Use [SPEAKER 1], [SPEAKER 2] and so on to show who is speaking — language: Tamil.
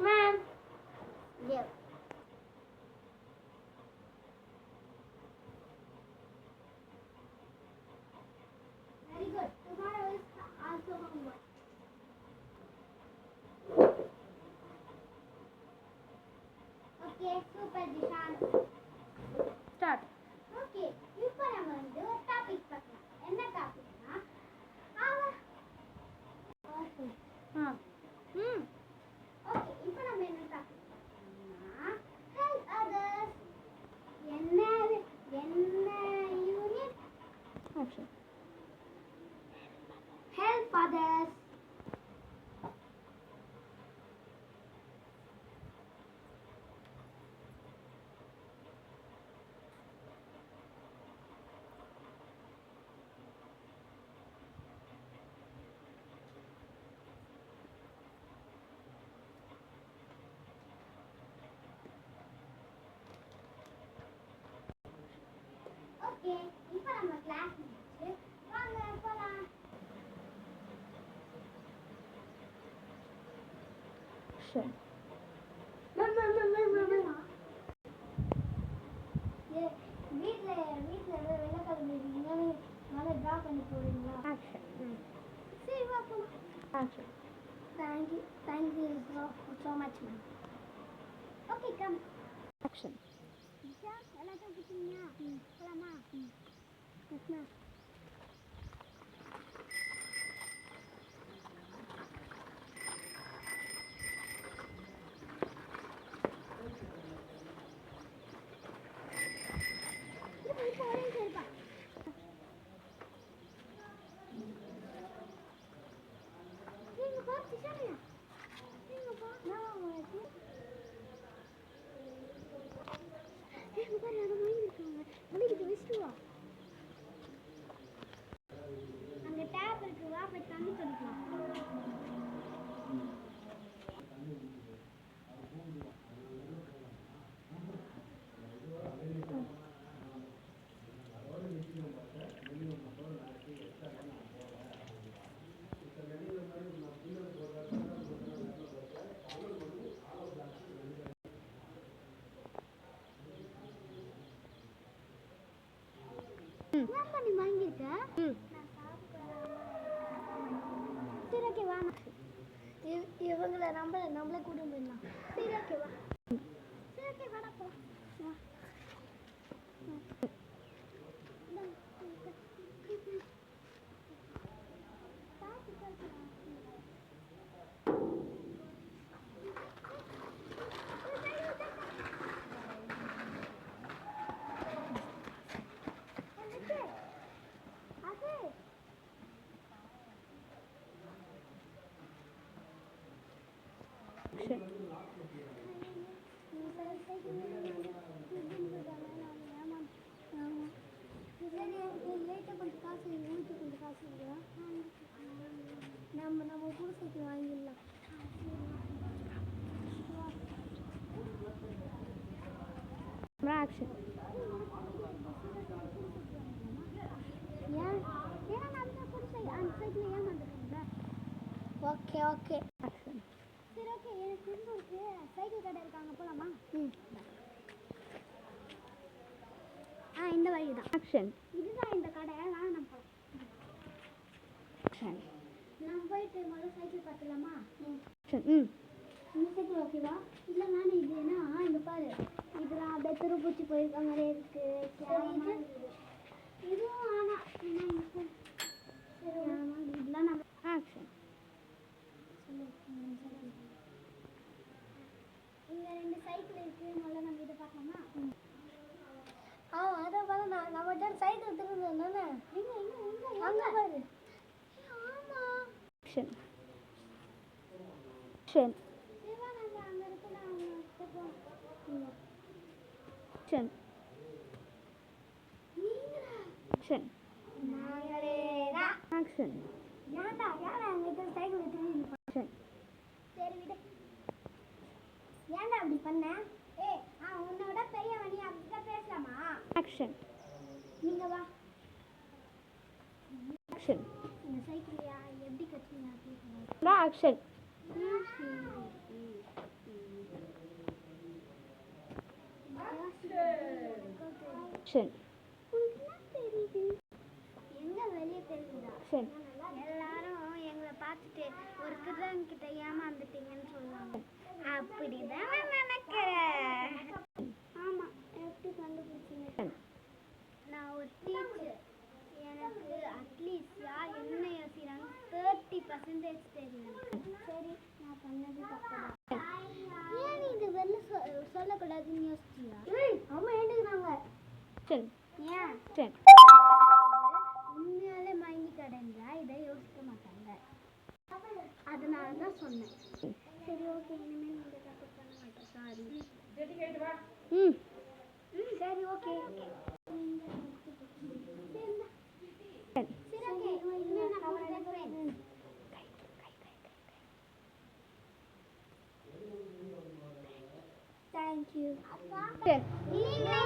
[SPEAKER 1] ma'am. Yeah. Very good. Tomorrow is also homework. Okay, super Dishan. Start. Okay, இப்போ நம்ம வந்து ஒரு டாபிக் பார்க்கலாம். என்ன டாபிக்னா ஓகே, இப்போ நம்ம என்ன டாபிக் பார்க்கலாம்னா help others. என்ன unit action. Help others. Okay, இப்போ நம்ம கிளாஸ் முடிச்சு வாங்க போலாம். சரி. வீட்டில் வெள்ளக்கிழமை நல்லா ட்ரா பண்ணி போடுறீங்களா? ஆக்ஷன். சரி வா போலாம். Action. Thank you so much ma'am. Okay come. Action. எல்லாத்தையும் பிடிச்சிங்களா? போலாமா? Yes ma'am. அங்க டேப் இருக்கு, வா போய் தண்ணி குடிக்கலாம். ஏன் பண்ணி வாங்கியிருக்க? சரி ஓகே வா. இவங்களை நம்மளே கூட்டு போயிடலாம். சரி ஓகே வா. சரி ஓகே வாடா போ. வா. நம்ம குடிசைக்கு வாங்கிடலாம். ஆக்ஷன். ஏன் அந்த குடிசை அந்த சைட்ல ஏன் வந்துருக்கீங்களா? Okay okay. ஆக்ஷன். சரி ஓகே, எனக்கு தெரிஞ்சு சைக்கிள் கடை இருக்காங்க, போலாமா? இந்த வழி தான். ஆக்ஷன். இதுதான் இந்த கடை, நான் நம்ம ஆக்ஷன். நம்ம போயிட்டு முதல்ல சைக்கிள் பார்த்துலாமா? ஆக்ஷன். இந்த சைக்கிள் ஓகேவா? இல்லை நானே இது ஏன்னா இங்கே பாரு, இதெல்லாம் அப்படியே துருப்பூச்சி போயிருக்க மாதிரி இருக்கு. இதுவும் ஆனால் இதெல்லாம் நம்ம ஆக்ஷன். இங்கே 2 சைக்கிள் இருக்கு, முதல்ல நம்ம இதை பார்க்கலாமா? அதை பாரு, நம்ம சைக்கிள் திருந்தோம் தானே. அங்கே பாரு. ஆமாம். ஆக்ஷன். ஆக்ஷன். அங்கே இருக்கு, action. Action. Action. Cycle action. சரி விடு. ஏன்டா அப்படி பண்ண? உன்னோட பெரியவன், நீ அப்படிதான் பேசலாமா? ஆக்ஷன். நீங்க வா. ஆக்ஷன். இந்த சைக்கிள் எப்படி கத்துனீங்க? ஆக்ஷன்.
[SPEAKER 2] ஆக்ஷன்.
[SPEAKER 1] உனக்கு என்ன தெரியுது? எங்க வெளியே தெரியுதா?
[SPEAKER 2] ஆக்ஷன்.
[SPEAKER 1] எல்லாரும் எங்களை பார்த்துட்டு ஒரு திருடன்கிட்ட ஏமாந்துட்டீங்கன்னு சொல்லுவாங்க. அப்படிதான் நான் நினைக்கிறேன். ஆமா, எப்படி கண்டுபிடிச்சீங்க? நான் ஒரு டீச்சர். எனக்கு அட்லீஸ்ட் யார் என்ன யோசிக்கிறாங்க 30% தெரியும். சரி, நான் பண்ணது தப்புதான். ஏன் இது வெளில சொல்லக்கூடாதுன்னு யோசிச்சியா? அம்மா ஏண்டுக்கிறாங்க.
[SPEAKER 2] ஆக்ஷன்.
[SPEAKER 1] ஏன்?
[SPEAKER 2] ஆக்ஷன்.
[SPEAKER 1] உண்மையாலே மயங்கி கிடந்தா இதை யோசிக்க மாட்டாங்க. அதனால தான் சொன்னேன். சரி, ஓகே, இனிமேல் நீங்கள் தப்பு பண்ண மாட்டேன். சாரி.
[SPEAKER 2] ம்.
[SPEAKER 1] சரி, ஓகே. Thank you.